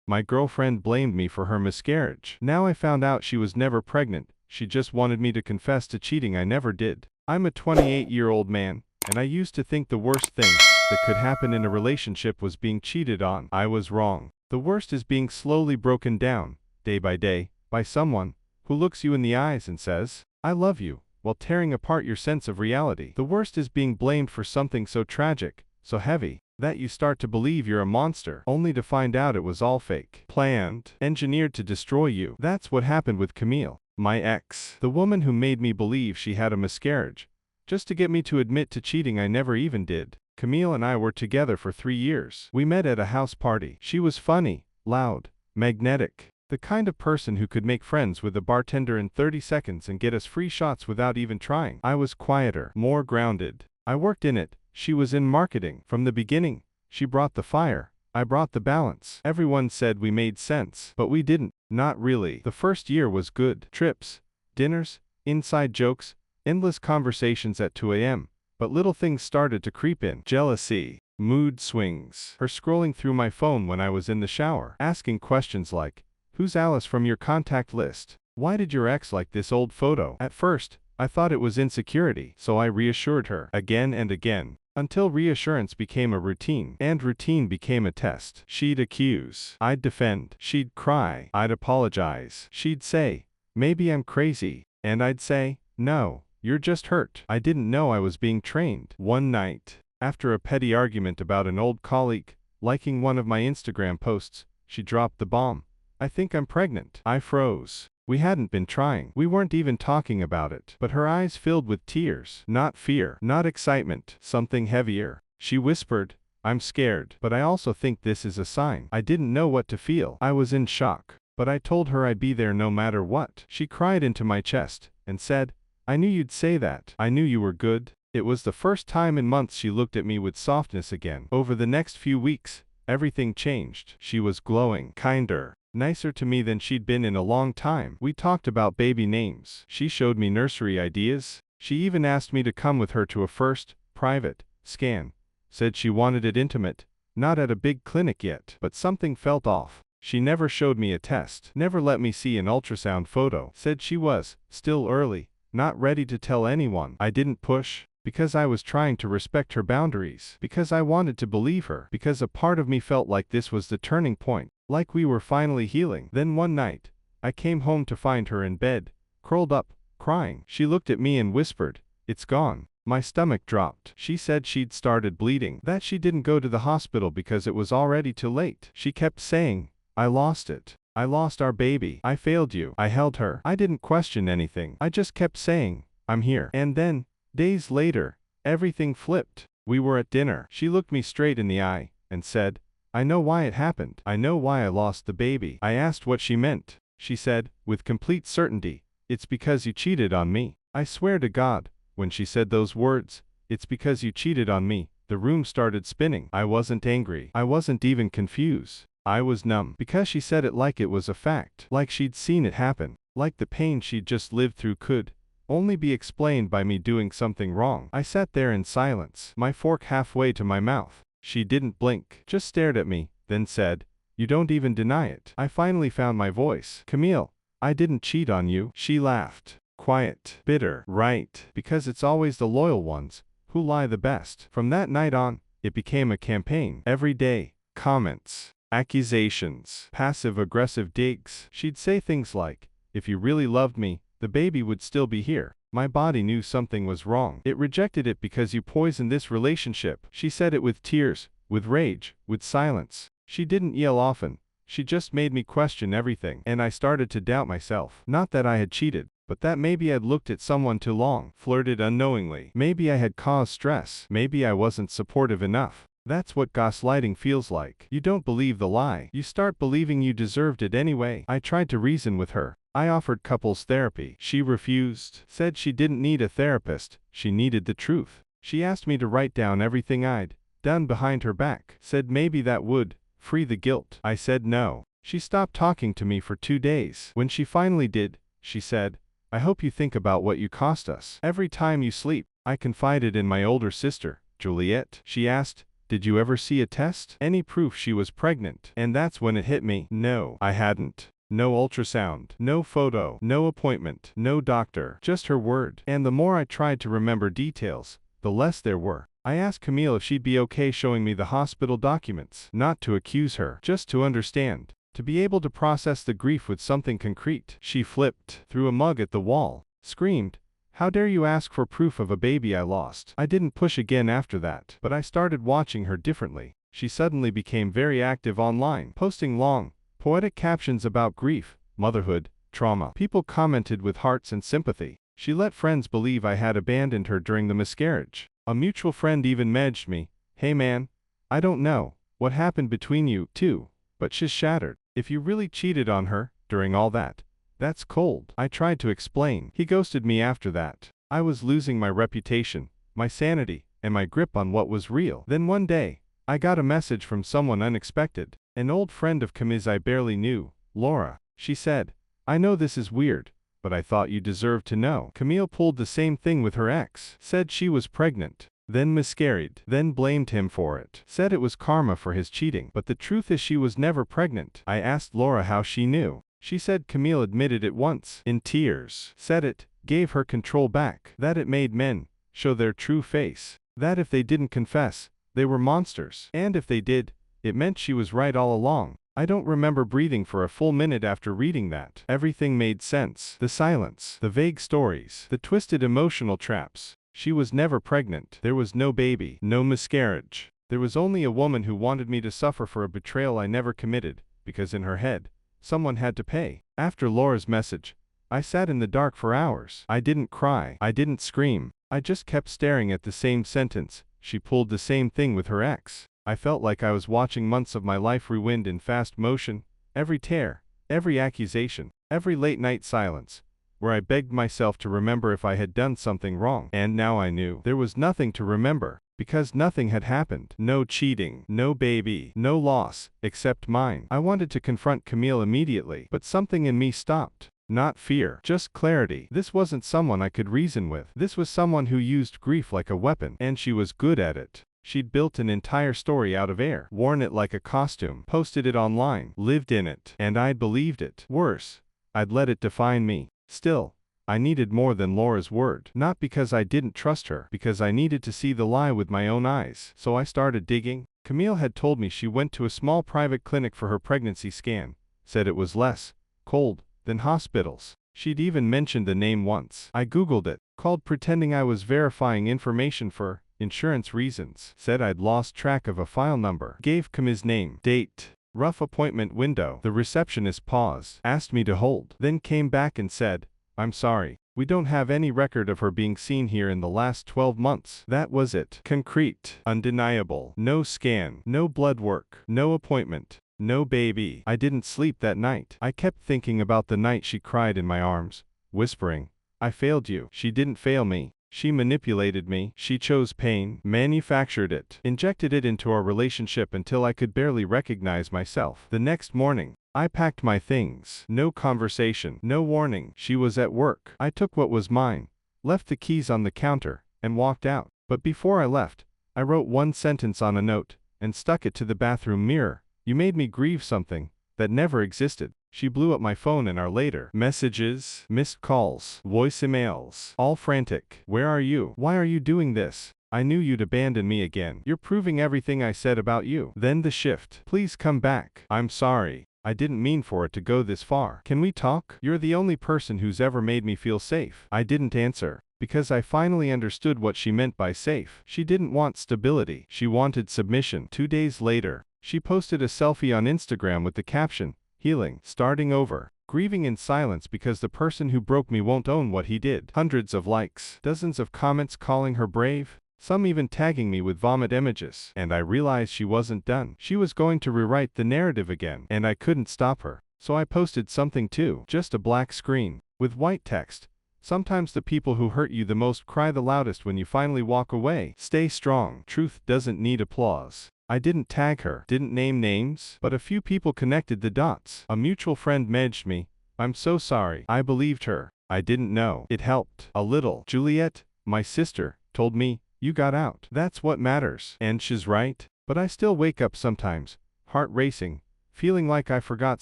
My girlfriend blamed me for her miscarriage. Now I found out she was never pregnant. She just wanted me to confess to cheating I never did. I'm a 28-year-old man, and I used to think the worst thing that could happen in a relationship was being cheated on. I was wrong. The worst is being slowly broken down, day by day, by someone who looks you in the eyes and says, "I love you," while tearing apart your sense of reality. The worst is being blamed for something so tragic, so heavy, that you start to believe you're a monster, only to find out it was all fake, planned, engineered to destroy you. That's what happened with Camille, my ex, the woman who made me believe she had a miscarriage, just to get me to admit to cheating I never even did. Camille and I were together for 3 years. We met at a house party. She was funny, loud, magnetic, the kind of person who could make friends with the bartender in 30 seconds and get us free shots without even trying. I was quieter, more grounded. I worked in it. She was in marketing. From the beginning, she brought the fire. I brought the balance. Everyone said we made sense, but we didn't. Not really. The first year was good. Trips, dinners, inside jokes, endless conversations at 2 a.m. But little things started to creep in. Jealousy, mood swings, her scrolling through my phone when I was in the shower, asking questions like, "Who's Alice from your contact list? Why did your ex like this old photo?" At first, I thought it was insecurity, so I reassured her again and again, until reassurance became a routine, and routine became a test. She'd accuse, I'd defend, she'd cry, I'd apologize, she'd say, "Maybe I'm crazy," and I'd say, "No, you're just hurt." I didn't know I was being trained. One night, after a petty argument about an old colleague liking one of my Instagram posts, she dropped the bomb. "I think I'm pregnant." I froze. We hadn't been trying. We weren't even talking about it. But her eyes filled with tears. Not fear. Not excitement. Something heavier. She whispered, "I'm scared, but I also think this is a sign." I didn't know what to feel. I was in shock. But I told her I'd be there no matter what. She cried into my chest and said, "I knew you'd say that. I knew you were good." It was the first time in months she looked at me with softness again. Over the next few weeks, everything changed. She was glowing, kinder, nicer to me than she'd been in a long time. We talked about baby names. She showed me nursery ideas. She even asked me to come with her to a first, private, scan. Said she wanted it intimate, not at a big clinic yet. But something felt off. She never showed me a test, never let me see an ultrasound photo. Said she was still early, not ready to tell anyone. I didn't push, because I was trying to respect her boundaries, because I wanted to believe her, because a part of me felt like this was the turning point, like we were finally healing. Then one night, I came home to find her in bed, curled up, crying. She looked at me and whispered, "It's gone." My stomach dropped. She said she'd started bleeding, that she didn't go to the hospital because it was already too late. She kept saying, "I lost it. I lost our baby. I failed you." I held her. I didn't question anything. I just kept saying, "I'm here." And then, days later, everything flipped. We were at dinner. She looked me straight in the eye and said, "I know why it happened. I know why I lost the baby." I asked what she meant. She said, with complete certainty, "It's because you cheated on me." I swear to God, when she said those words, "It's because you cheated on me," the room started spinning. I wasn't angry. I wasn't even confused. I was numb. Because she said it like it was a fact. Like she'd seen it happen. Like the pain she'd just lived through could only be explained by me doing something wrong. I sat there in silence, my fork halfway to my mouth. She didn't blink, just stared at me, then said, "You don't even deny it." I finally found my voice. "Camille, I didn't cheat on you." She laughed. Quiet, bitter, right, because it's always the loyal ones who lie the best. From that night on, it became a campaign. Every day, comments, accusations, passive-aggressive digs. She'd say things like, "If you really loved me, the baby would still be here." My body knew something was wrong. "It rejected it because you poisoned this relationship." She said it with tears, with rage, with silence. She didn't yell often. She just made me question everything. And I started to doubt myself. Not that I had cheated, but that maybe I'd looked at someone too long, flirted unknowingly. Maybe I had caused stress. Maybe I wasn't supportive enough. That's what gaslighting feels like. You don't believe the lie. You start believing you deserved it anyway. I tried to reason with her. I offered couples therapy. She refused. Said she didn't need a therapist. She needed the truth. She asked me to write down everything I'd done behind her back. Said maybe that would free the guilt. I said no. She stopped talking to me for 2 days. When she finally did, she said, "I hope you think about what you cost us. Every time you sleep." I confided in my older sister, Juliet. She asked, Did you ever see a test? Any proof she was pregnant? And that's when it hit me. No, I hadn't. No ultrasound, no photo, no appointment, no doctor, just her word. And the more I tried to remember details, the less there were. I asked Camille if she'd be okay showing me the hospital documents, not to accuse her, just to understand, to be able to process the grief with something concrete. She flipped, threw a mug at the wall, screamed, "How dare you ask for proof of a baby I lost?" I didn't push again after that, but I started watching her differently. She suddenly became very active online, posting long, poetic captions about grief, motherhood, trauma. People commented with hearts and sympathy. She let friends believe I had abandoned her during the miscarriage. A mutual friend even messaged me, "Hey man, I don't know what happened between you two, but she's shattered. If you really cheated on her during all that, that's cold." I tried to explain. He ghosted me after that. I was losing my reputation, my sanity, and my grip on what was real. Then one day, I got a message from someone unexpected. An old friend of Camille's I barely knew, Laura. She said, "I know this is weird, but I thought you deserved to know." Camille pulled the same thing with her ex. Said she was pregnant, then miscarried, then blamed him for it. Said it was karma for his cheating. But the truth is she was never pregnant. I asked Laura how she knew. She said Camille admitted it once, in tears. Said it gave her control back. That it made men show their true face. That if they didn't confess, they were monsters. And if they did, it meant she was right all along. I don't remember breathing for a full minute after reading that. Everything made sense. The silence, the vague stories, the twisted emotional traps. She was never pregnant. There was no baby, no miscarriage. There was only a woman who wanted me to suffer for a betrayal I never committed, because in her head, someone had to pay. After Laura's message, I sat in the dark for hours. I didn't cry. I didn't scream. I just kept staring at the same sentence. She pulled the same thing with her ex. I felt like I was watching months of my life rewind in fast motion, every tear, every accusation, every late-night silence, where I begged myself to remember if I had done something wrong. And now I knew there was nothing to remember, because nothing had happened. No cheating, no baby, no loss, except mine. I wanted to confront Camille immediately, but something in me stopped. Not fear, just clarity. This wasn't someone I could reason with. This was someone who used grief like a weapon, and she was good at it. She'd built an entire story out of air, worn it like a costume, posted it online, lived in it, and I'd believed it. Worse, I'd let it define me. Still, I needed more than Laura's word. Not because I didn't trust her, because I needed to see the lie with my own eyes. So I started digging. Camille had told me she went to a small private clinic for her pregnancy scan, said it was less cold than hospitals. She'd even mentioned the name once. I googled it, called pretending I was verifying information for insurance reasons, said I'd lost track of a file number, gave Camille's name, date, rough appointment window. The receptionist paused, asked me to hold, then came back and said, "I'm sorry, we don't have any record of her being seen here in the last 12 months. That was it. Concrete, undeniable, no scan, no blood work, no appointment, no baby." I didn't sleep that night. I kept thinking about the night she cried in my arms, whispering, "I failed you." She didn't fail me. She manipulated me. She chose pain, manufactured it, injected it into our relationship until I could barely recognize myself. The next morning, I packed my things. No conversation, no warning. She was at work. I took what was mine, left the keys on the counter, and walked out. But before I left, I wrote one sentence on a note, and stuck it to the bathroom mirror. "You made me grieve something that never existed." She blew up my phone an hour later. Messages, missed calls, voicemails, all frantic. "Where are you? Why are you doing this? I knew you'd abandon me again. You're proving everything I said about you." Then the shift. "Please come back. I'm sorry. I didn't mean for it to go this far. Can we talk? You're the only person who's ever made me feel safe." I didn't answer, because I finally understood what she meant by safe. She didn't want stability. She wanted submission. 2 days later, she posted a selfie on Instagram with the caption, "Healing, starting over, grieving in silence because the person who broke me won't own what he did." Hundreds of likes, dozens of comments calling her brave, some even tagging me with vomit images. And I realized she wasn't done. She was going to rewrite the narrative again, and I couldn't stop her. So I posted something too, just a black screen, with white text. "Sometimes the people who hurt you the most cry the loudest when you finally walk away. Stay strong. Truth doesn't need applause." I didn't tag her, didn't name names, but a few people connected the dots. A mutual friend messaged me, "I'm so sorry." I believed her. I didn't know. It helped. A little. Juliet, my sister, told me, "You got out. That's what matters." And she's right. But I still wake up sometimes, heart racing, feeling like I forgot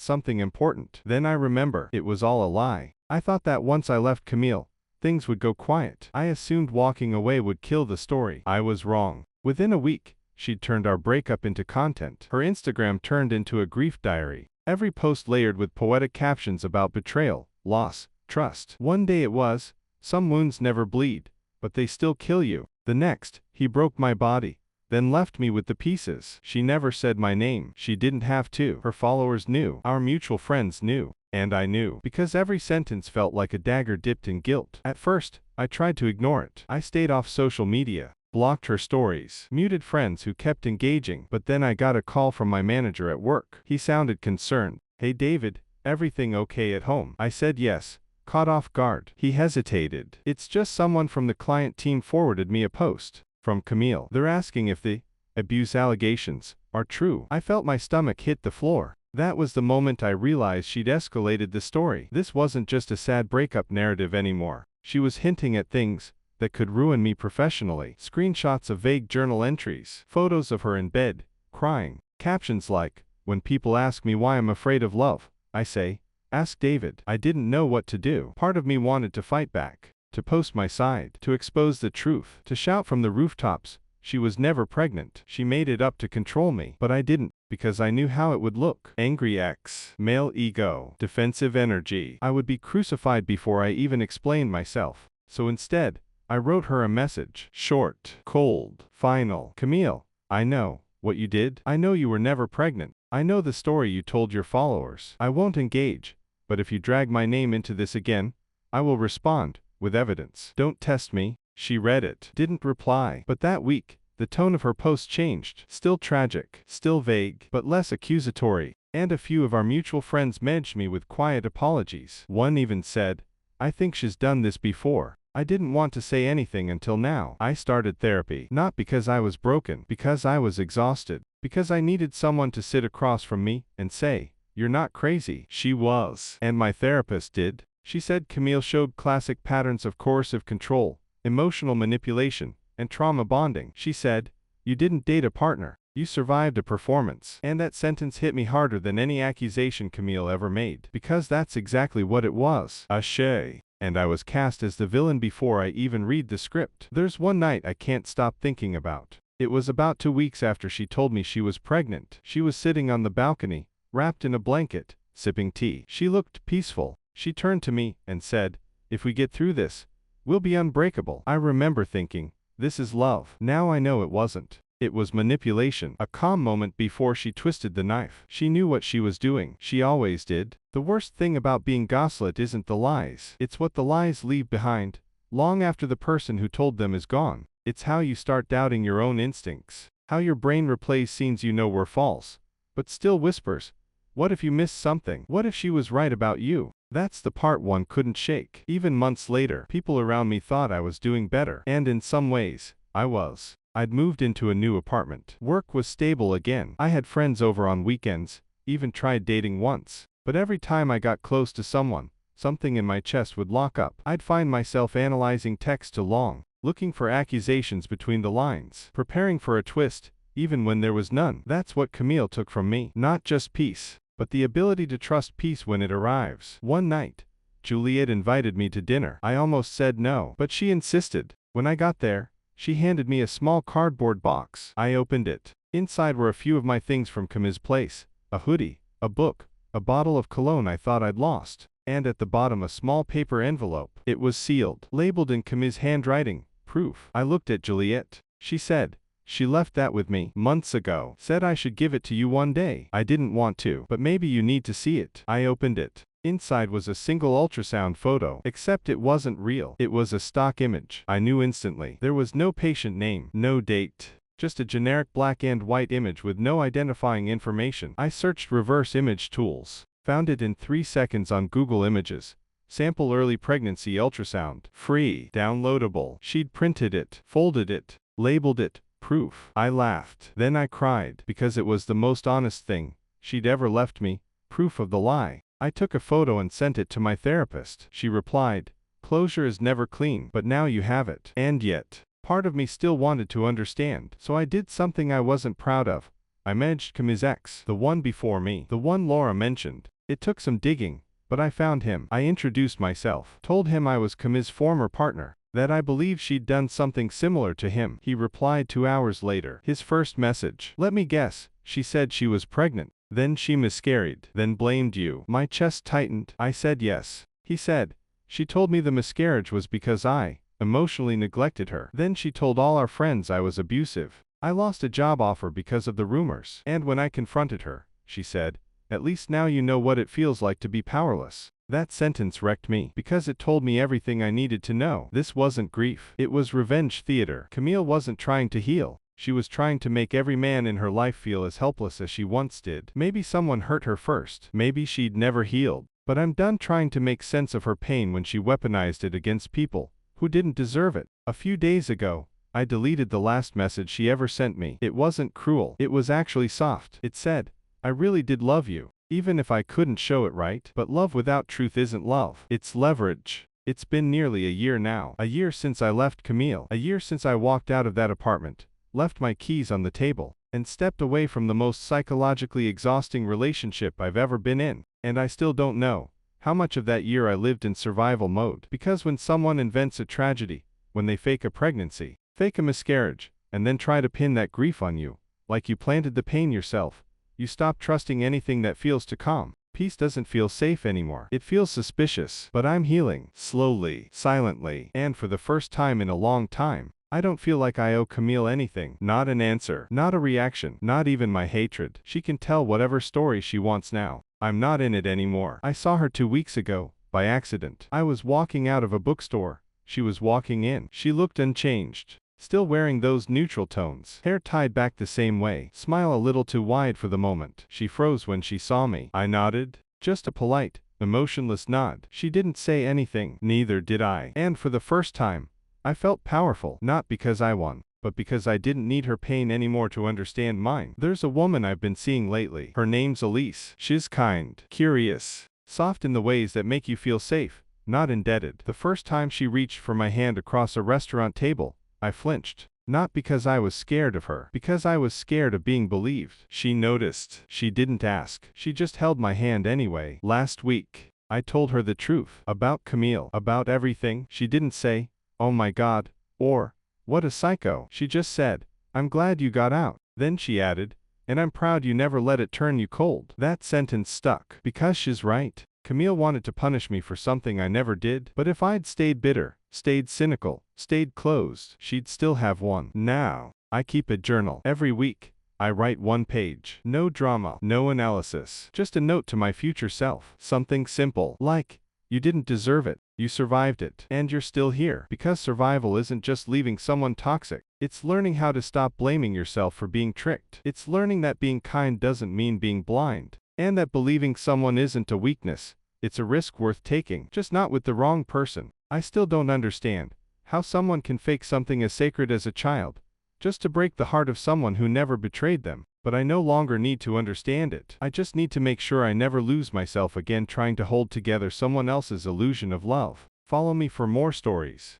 something important. Then I remember it was all a lie. I thought that once I left Camille, things would go quiet. I assumed walking away would kill the story. I was wrong. Within a week, she'd turned our breakup into content. Her Instagram turned into a grief diary. Every post layered with poetic captions about betrayal, loss, trust. One day it was, some wounds never bleed, but they still kill you. The next, he broke my body, then left me with the pieces. She never said my name. She didn't have to. Her followers knew. Our mutual friends knew. And I knew. Because every sentence felt like a dagger dipped in guilt. At first, I tried to ignore it. I stayed off social media, blocked her stories, muted friends who kept engaging. But then I got a call from my manager at work. He sounded concerned. "Hey David, everything okay at home?" I said yes, caught off guard. He hesitated. "It's just someone from the client team forwarded me a post from Camille. They're asking if the abuse allegations are true." I felt my stomach hit the floor. That was the moment I realized she'd escalated the story. This wasn't just a sad breakup narrative anymore. She was hinting at things that could ruin me professionally. Screenshots of vague journal entries, photos of her in bed, crying, captions like, "When people ask me why I'm afraid of love, I say, ask David." I didn't know what to do. Part of me wanted to fight back, to post my side, to expose the truth, to shout from the rooftops, "She was never pregnant. She made it up to control me." But I didn't, because I knew how it would look. Angry ex, male ego, defensive energy. I would be crucified before I even explained myself. So instead, I wrote her a message. Short, cold, final. "Camille, I know what you did. I know you were never pregnant. I know the story you told your followers. I won't engage, but if you drag my name into this again, I will respond with evidence. Don't test me." She read it, didn't reply. But that week, the tone of her post changed. Still tragic, still vague, but less accusatory. And a few of our mutual friends messaged me with quiet apologies. One even said, "I think she's done this before." I didn't want to say anything until now. I started therapy. Not because I was broken, because I was exhausted. Because I needed someone to sit across from me and say, "You're not crazy." She was. And my therapist did. She said Camille showed classic patterns of coercive control, emotional manipulation, and trauma bonding. She said, "You didn't date a partner. You survived a performance." And that sentence hit me harder than any accusation Camille ever made. Because that's exactly what it was. A shay. And I was cast as the villain before I even read the script. There's one night I can't stop thinking about. It was about 2 weeks after she told me she was pregnant. She was sitting on the balcony, wrapped in a blanket, sipping tea. She looked peaceful. She turned to me and said, "If we get through this, we'll be unbreakable." I remember thinking, this is love. Now I know it wasn't. It was manipulation. A calm moment before she twisted the knife. She knew what she was doing. She always did. The worst thing about being gaslit isn't the lies. It's what the lies leave behind, long after the person who told them is gone. It's how you start doubting your own instincts. How your brain replays scenes you know were false, but still whispers, "What if you missed something? What if she was right about you?" That's the part one couldn't shake. Even months later, people around me thought I was doing better. And in some ways, I was. I'd moved into a new apartment. Work was stable again. I had friends over on weekends, even tried dating once. But every time I got close to someone, something in my chest would lock up. I'd find myself analyzing text too long, looking for accusations between the lines, preparing for a twist, even when there was none. That's what Camille took from me. Not just peace, but the ability to trust peace when it arrives. One night, Juliet invited me to dinner. I almost said no, but she insisted. When I got there, she handed me a small cardboard box. I opened it. Inside were a few of my things from Camille's place: a hoodie, a book, a bottle of cologne I thought I'd lost, and at the bottom a small paper envelope. It was sealed, labeled in Camille's handwriting, proof. I looked at Juliet. She said, "She left that with me months ago. Said I should give it to you one day." I didn't want to, but maybe you need to see it. I opened it. Inside was a single ultrasound photo, except it wasn't real. It was a stock image. I knew instantly. There was no patient name, no date, just a generic black and white image with no identifying information. I searched reverse image tools, found it in 3 seconds on Google Images. Sample early pregnancy ultrasound. Free. Downloadable. She'd printed it, folded it, labeled it, proof. I laughed. Then I cried, because it was the most honest thing she'd ever left me, proof of the lie. I took a photo and sent it to my therapist. She replied, "Closure is never clean, but now you have it." And yet, Part of me still wanted to understand, so I did something I wasn't proud of. I managed Camille's ex, the one before me, the one Laura mentioned. It took some digging, but I found him. I introduced myself, told him I was Camille's former partner, that I believed she'd done something similar to him. He replied 2 hours later. His first message. Let me guess, she said she was pregnant. Then she miscarried. Then blamed you. My chest tightened. I said yes. He said, she told me the miscarriage was because I emotionally neglected her. Then she told all our friends I was abusive. I lost a job offer because of the rumors. And when I confronted her, she said, at least now you know what it feels like to be powerless. That sentence wrecked me, because it told me everything I needed to know. This wasn't grief. It was revenge theater. Camille wasn't trying to heal. She was trying to make every man in her life feel as helpless as she once did. Maybe someone hurt her first. Maybe she'd never healed. But I'm done trying to make sense of her pain when she weaponized it against people who didn't deserve it. A few days ago, I deleted the last message she ever sent me. It wasn't cruel. It was actually soft. It said, I really did love you, even if I couldn't show it right. But love without truth isn't love. It's leverage. It's been nearly a year now. A year since I left Camille. A year since I walked out of that apartment, left my keys on the table, and stepped away from the most psychologically exhausting relationship I've ever been in. And I still don't know how much of that year I lived in survival mode. Because when someone invents a tragedy, when they fake a pregnancy, fake a miscarriage, and then try to pin that grief on you, like you planted the pain yourself, you stop trusting anything that feels to calm. Peace doesn't feel safe anymore. It feels suspicious. But I'm healing. Slowly. Silently. And for the first time in a long time, I don't feel like I owe Camille anything. Not an answer. Not a reaction. Not even my hatred. She can tell whatever story she wants now. I'm not in it anymore. I saw her 2 weeks ago, by accident. I was walking out of a bookstore. She was walking in. She looked unchanged. Still wearing those neutral tones. Hair tied back the same way. Smile a little too wide for the moment. She froze when she saw me. I nodded. Just a polite, emotionless nod. She didn't say anything. Neither did I. And for the first time, I felt powerful. Not because I won, but because I didn't need her pain anymore to understand mine. There's a woman I've been seeing lately. Her name's Elise. She's kind, curious, soft in the ways that make you feel safe, not indebted. The first time she reached for my hand across a restaurant table, I flinched. Not because I was scared of her, because I was scared of being believed. She noticed. She didn't ask. She just held my hand anyway. Last week, I told her the truth. About Camille. About everything. She didn't say, oh my God, or, what a psycho. She just said, I'm glad you got out. Then she added, and I'm proud you never let it turn you cold. That sentence stuck. Because she's right. Camille wanted to punish me for something I never did. But if I'd stayed bitter, stayed cynical, stayed closed, she'd still have won. Now, I keep a journal. Every week, I write 1 page. No drama, no analysis. Just a note to my future self. Something simple, like, you didn't deserve it. You survived it. And you're still here. Because survival isn't just leaving someone toxic. It's learning how to stop blaming yourself for being tricked. It's learning that being kind doesn't mean being blind. And that believing someone isn't a weakness. It's a risk worth taking, just not with the wrong person. I still don't understand how someone can fake something as sacred as a child, just to break the heart of someone who never betrayed them. But I no longer need to understand it. I just need to make sure I never lose myself again trying to hold together someone else's illusion of love. Follow me for more stories.